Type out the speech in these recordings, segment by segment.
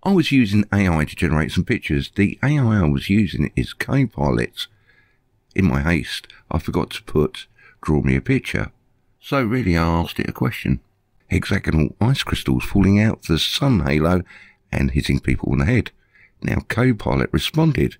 I was using AI to generate some pictures. The AI I was using is Copilot. In my haste, I forgot to put draw me a picture. So really I asked it a question. Hexagonal ice crystals falling out the sun halo and hitting people on the head. Now Copilot responded.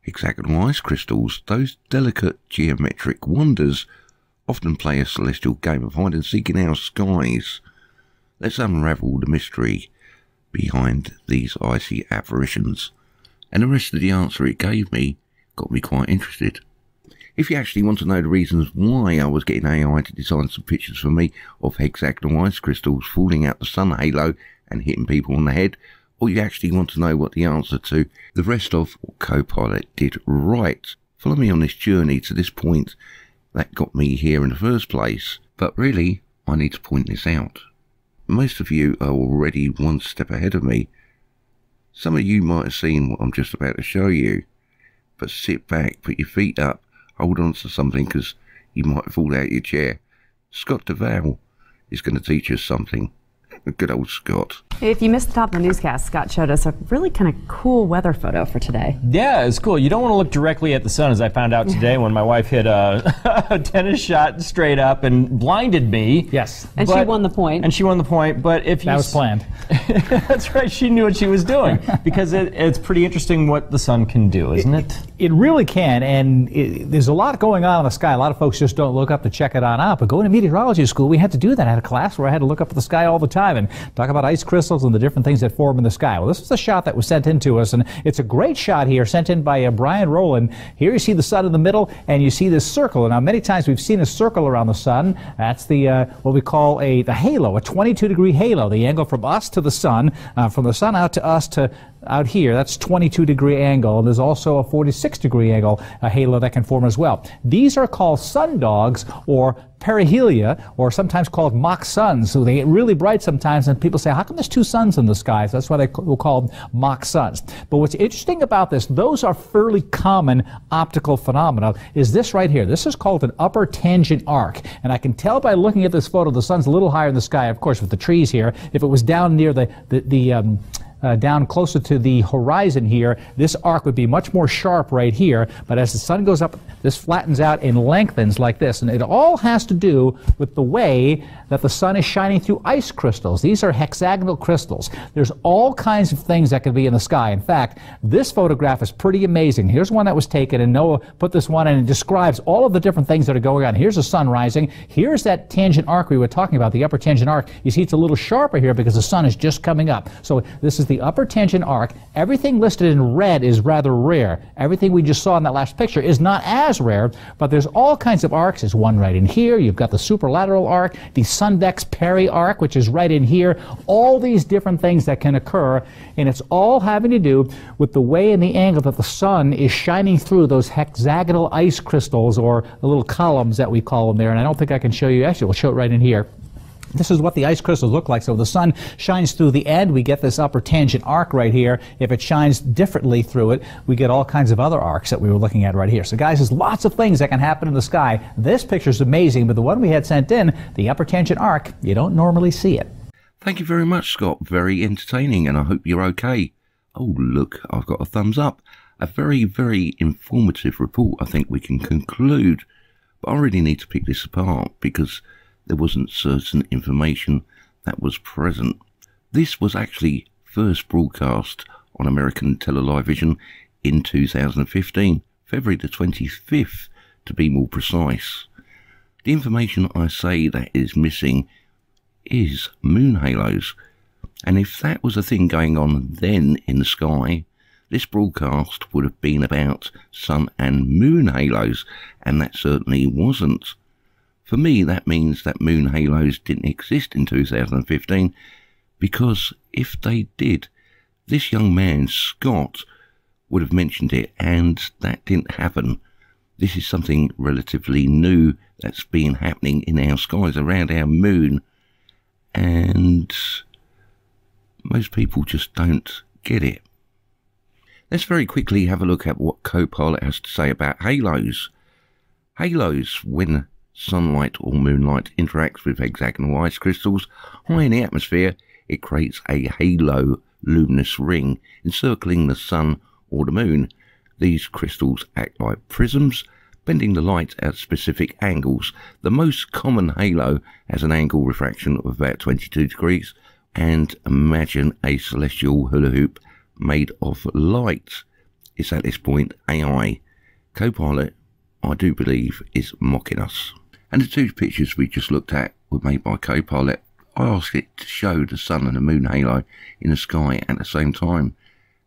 Hexagonal ice crystals, those delicate geometric wonders, often play a celestial game of hide and seek in our skies. Let's unravel the mystery behind these icy apparitions. And the rest of the answer it gave me got me quite interested. If you actually want to know the reasons why I was getting AI to design some pictures for me of hexagonal ice crystals falling out the sun halo and hitting people on the head, or you actually want to know what the answer to the rest of what Copilot did right, follow me on this journey to this point that got me here in the first place. But really, I need to point this out. Most of you are already one step ahead of me. Some of you might have seen what I'm just about to show you, but sit back, put your feet up, hold on to something because you might fall out your chair. Scot is going to teach us something. Good old Scot. If you missed the top of the newscast, Scott showed us a really kind of cool weather photo for today. Yeah, it's cool. You don't want to look directly at the sun, as I found out today when my wife hit a tennis shot straight up and blinded me. Yes. And she won the point. And she won the point, but if you... That was planned. That's right, she knew what she was doing. Because it's pretty interesting what the sun can do, isn't it? It really can, and there's a lot going on in the sky. A lot of folks just don't look up to check it on out, but going to meteorology school, we had to do that. I had a class where I had to look up at the sky all the time and talk about ice crystals and the different things that form in the sky. Well, this was a shot that was sent in to us, and it's a great shot here, sent in by Brian Rowland. Here you see the sun in the middle, and you see this circle. Now, many times we've seen a circle around the sun. That's the what we call the halo, a 22-degree halo, the angle from us to the sun, from the sun out to us to out here. That's 22-degree angle. And there's also a 46-degree angle, a halo that can form as well. These are called sundogs or perihelia, or sometimes called mock suns. So they get really bright sometimes, and people say, how come there's two suns in the sky? So that's why we'll call them mock suns. But what's interesting about this, those are fairly common optical phenomena, is this right here. This is called an upper tangent arc. And I can tell by looking at this photo, the sun's a little higher in the sky, of course, with the trees here. If it was down near down closer to the horizon here, this arc would be much more sharp right here, but as the sun goes up, this flattens out and lengthens like this, and it all has to do with the way that the sun is shining through ice crystals. These are hexagonal crystals. There's all kinds of things that can be in the sky. In fact, this photograph is pretty amazing. Here's one that was taken, and Noah put this one in and describes all of the different things that are going on. Here's the sun rising. Here's that tangent arc we were talking about, the upper tangent arc. You see it's a little sharper here because the sun is just coming up. So this is the upper tangent arc. Everything listed in red is rather rare. Everything we just saw in that last picture is not as rare, but there's all kinds of arcs. There's one right in here. You've got the superlateral arc, the Sundex Peri arc, which is right in here. All these different things that can occur, and it's all having to do with the way and the angle that the sun is shining through those hexagonal ice crystals, or the little columns that we call them there. And I don't think I can show you. Actually, we'll show it right in here. This is what the ice crystals look like. So the sun shines through the end, we get this upper tangent arc right here. If it shines differently through it, we get all kinds of other arcs that we were looking at right here. So guys, there's lots of things that can happen in the sky. This picture's amazing, but the one we had sent in, the upper tangent arc, you don't normally see it. Thank you very much, Scot. Very entertaining, and I hope you're okay. Oh, look, I've got a thumbs up. A very, very informative report, I think we can conclude. But I really need to pick this apart because there wasn't certain information that was present. This was actually first broadcast on American television in 2015, February the 25th to be more precise. The information I say that is missing is moon halos. And if that was a thing going on then in the sky, this broadcast would have been about sun and moon halos, and that certainly wasn't. For me, that means that moon halos didn't exist in 2015, because if they did, this young man, Scot, would have mentioned it, and that didn't happen. This is something relatively new that's been happening in our skies around our moon, and most people just don't get it. Let's very quickly have a look at what Copilot has to say about halos. Halos, when sunlight or moonlight interacts with hexagonal ice crystals high in the atmosphere, it creates a halo luminous ring encircling the sun or the moon. These crystals act like prisms, bending the light at specific angles. The most common halo has an angle refraction of about 22 degrees. And imagine a celestial hula hoop made of light. It's at this point AI. Copilot, I do believe, is mocking us. And the two pictures we just looked at were made by Copilot. I asked it to show the sun and the moon halo in the sky at the same time.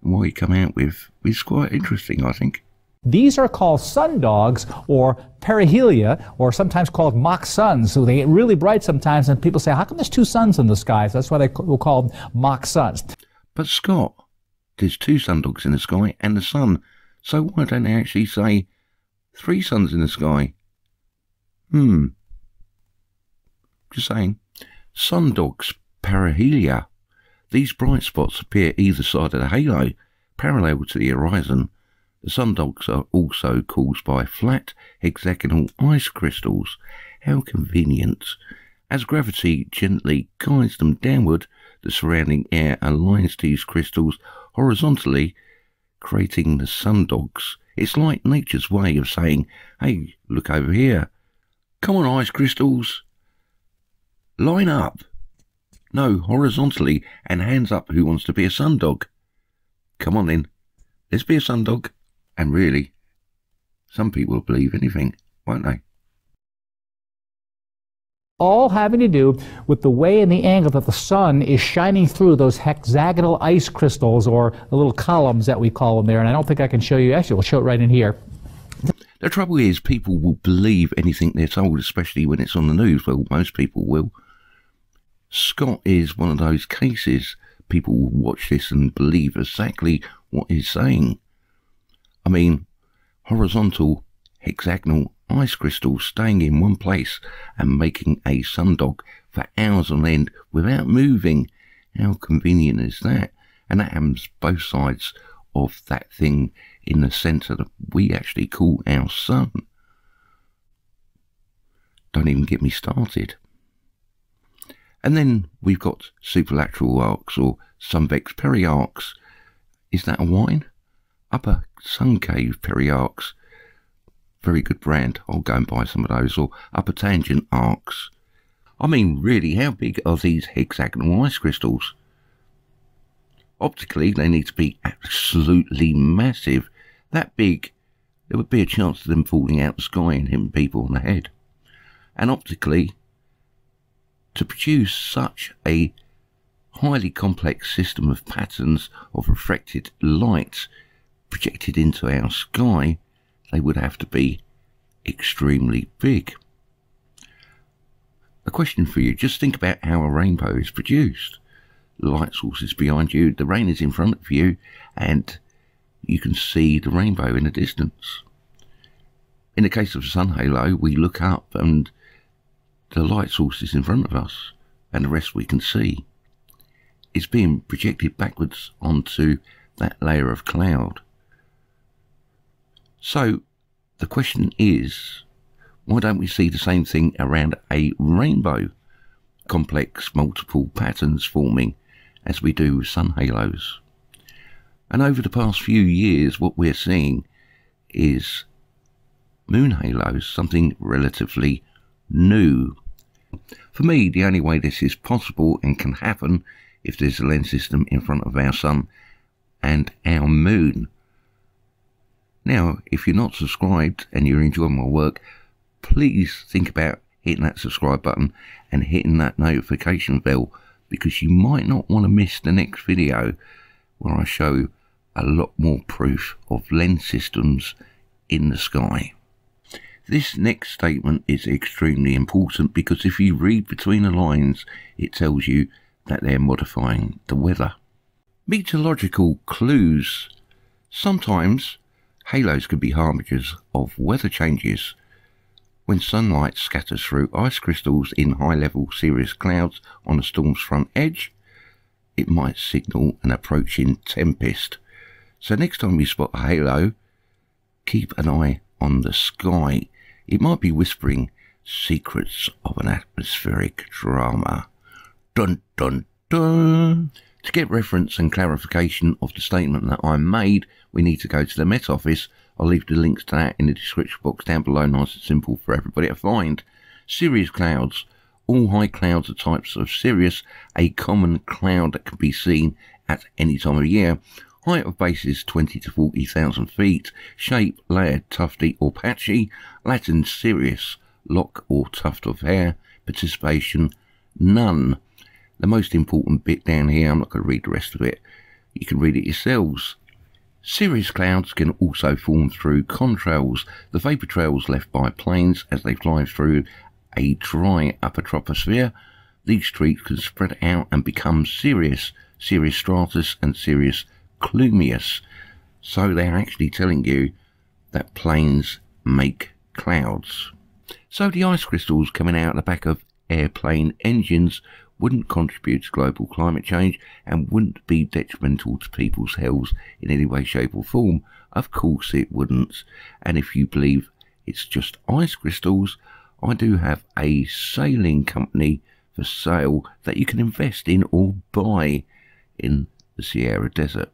And what he come out with is quite interesting, I think. These are called sun dogs, or perihelia, or sometimes called mock suns. So they get really bright sometimes, and people say, how come there's two suns in the sky? So that's why they were called mock suns. But Scott, there's two sun dogs in the sky and the sun. So why don't they actually say 3 suns in the sky? Just saying. Sun dogs, perihelia. These bright spots appear either side of the halo, parallel to the horizon. The sun dogs are also caused by flat, hexagonal ice crystals. How convenient. As gravity gently guides them downward, the surrounding air aligns these crystals horizontally, creating the sun dogs. It's like nature's way of saying, hey, look over here. Come on, ice crystals. Line up. No, horizontally, and hands up who wants to be a sun dog. Come on then, let's be a sun dog. And really, some people will believe anything, won't they? All having to do with the way and the angle that the sun is shining through those hexagonal ice crystals, or the little columns that we call them there. And I don't think I can show you. Actually, we'll show it right in here. The trouble is, people will believe anything they're told, especially when it's on the news. Well, most people will. Scot is one of those cases. People will watch this and believe exactly what he's saying. I mean, horizontal, hexagonal ice crystals staying in one place and making a sun dog for hours on end without moving. How convenient is that? And that happens both sides of that thing in the centre that we actually call our sun. Don't even get me started. And then we've got superlateral arcs or sunvex periarcs. Is that a wine? Upper Sun Cave periarcs. Very good brand. I'll go and buy some of those. Or upper tangent arcs. I mean, really, how big are these hexagonal ice crystals? Optically, they need to be absolutely massive. That big, there would be a chance of them falling out of the sky and hitting people on the head. And optically, to produce such a highly complex system of patterns of reflected light projected into our sky, they would have to be extremely big. A question for you, just think about how a rainbow is produced. The light source is behind you, the rain is in front of you, and you can see the rainbow in the distance. In the case of a sun halo, we look up and the light source is in front of us, and the rest we can see. It's being projected backwards onto that layer of cloud. So the question is, why don't we see the same thing around a rainbow? Complex multiple patterns forming as we do with sun halos. And over the past few years, what we're seeing is moon halos, something relatively new. For me, the only way this is possible and can happen if there's a lens system in front of our sun and our moon. Now, if you're not subscribed and you're enjoying my work, please think about hitting that subscribe button and hitting that notification bell, because you might not want to miss the next video where I show a lot more proof of lens systems in the sky. This next statement is extremely important, because if you read between the lines, it tells you that they're modifying the weather. Meteorological clues. Sometimes halos can be harbingers of weather changes. When sunlight scatters through ice crystals in high-level cirrus clouds on a storm's front edge, it might signal an approaching tempest. So next time you spot a halo, keep an eye on the sky. It might be whispering secrets of an atmospheric drama. Dun dun dun! To get reference and clarification of the statement that I made, we need to go to the Metoffice. I'll leave the links to that in the description box down below, nice and simple for everybody to find. Cirrus clouds. All high clouds are types of cirrus, a common cloud that can be seen at any time of year. Height of base is 20 to 40,000 feet. Shape, layered, tufty or patchy. Latin cirrus, lock or tuft of hair. Participation, none. The most important bit down here, I'm not going to read the rest of it. You can read it yourselves. Cirrus clouds can also form through contrails, the vapour trails left by planes as they fly through a dry upper troposphere. These streaks can spread out and become cirrus, cirrus stratus and cirrus clumeus. So they're actually telling you that planes make clouds. So the ice crystals coming out the back of airplane engines wouldn't contribute to global climate change and wouldn't be detrimental to people's health in any way, shape or form. Of course it wouldn't. And if you believe it's just ice crystals, I do have a sailing company for sale that you can invest in or buy in the Sierra Desert.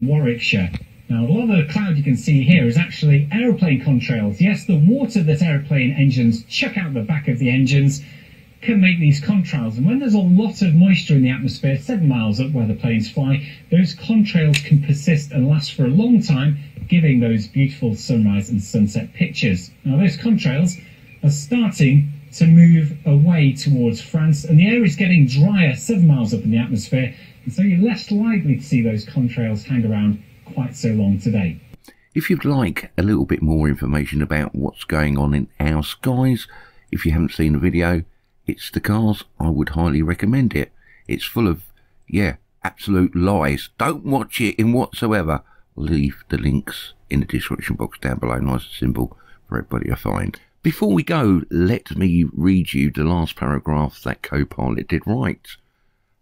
Warwickshire. Now, a lot of the cloud you can see here is actually aeroplane contrails. Yes, the water that aeroplane engines chuck out the back of the engines can make these contrails, and when there's a lot of moisture in the atmosphere 7 miles up where the planes fly, those contrails can persist and last for a long time, giving those beautiful sunrise and sunset pictures. Now, those contrails are starting to move away towards France, and the air is getting drier 7 miles up in the atmosphere, and so you're less likely to see those contrails hang around quite so long today. If you'd like a little bit more information about what's going on in our skies, if you haven't seen the video, it's the cars, I would highly recommend it. It's full of, absolute lies. Don't watch it in whatsoever. I'll leave the links in the description box down below, nice and simple for everybody to find. Before we go, let me read you the last paragraph that Copilot did right.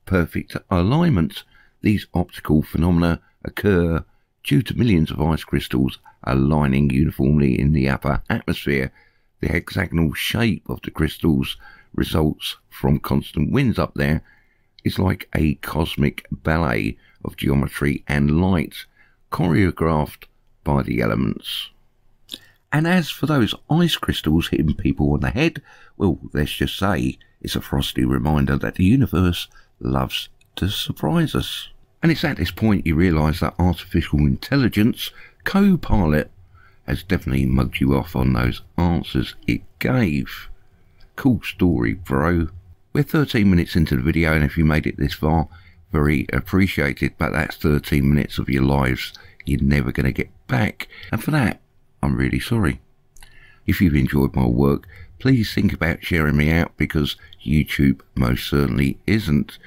Perfect alignment. These optical phenomena occur due to millions of ice crystals aligning uniformly in the upper atmosphere. The hexagonal shape of the crystals results from constant winds up there. It's like a cosmic ballet of geometry and light, choreographed by the elements. And as for those ice crystals hitting people on the head, well, let's just say it's a frosty reminder that the universe loves to surprise us. And it's at this point you realise that artificial intelligence, Copilot, has definitely mugged you off on those answers it gave. Cool story, bro. We're 13 minutes into the video, and if you made it this far, very appreciated, but that's 13 minutes of your lives you're never going to get back, and for that, I'm really sorry. If you've enjoyed my work, please think about sharing me out, because YouTube most certainly isn't.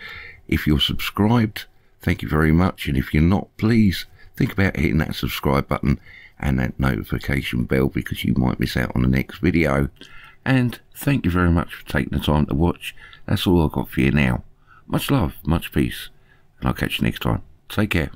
If you're subscribed, thank you very much, and if you're not, please think about hitting that subscribe button and that notification bell, because you might miss out on the next video. And thank you very much for taking the time to watch. That's all I've got for you now. Much love, much peace, and I'll catch you next time. Take care.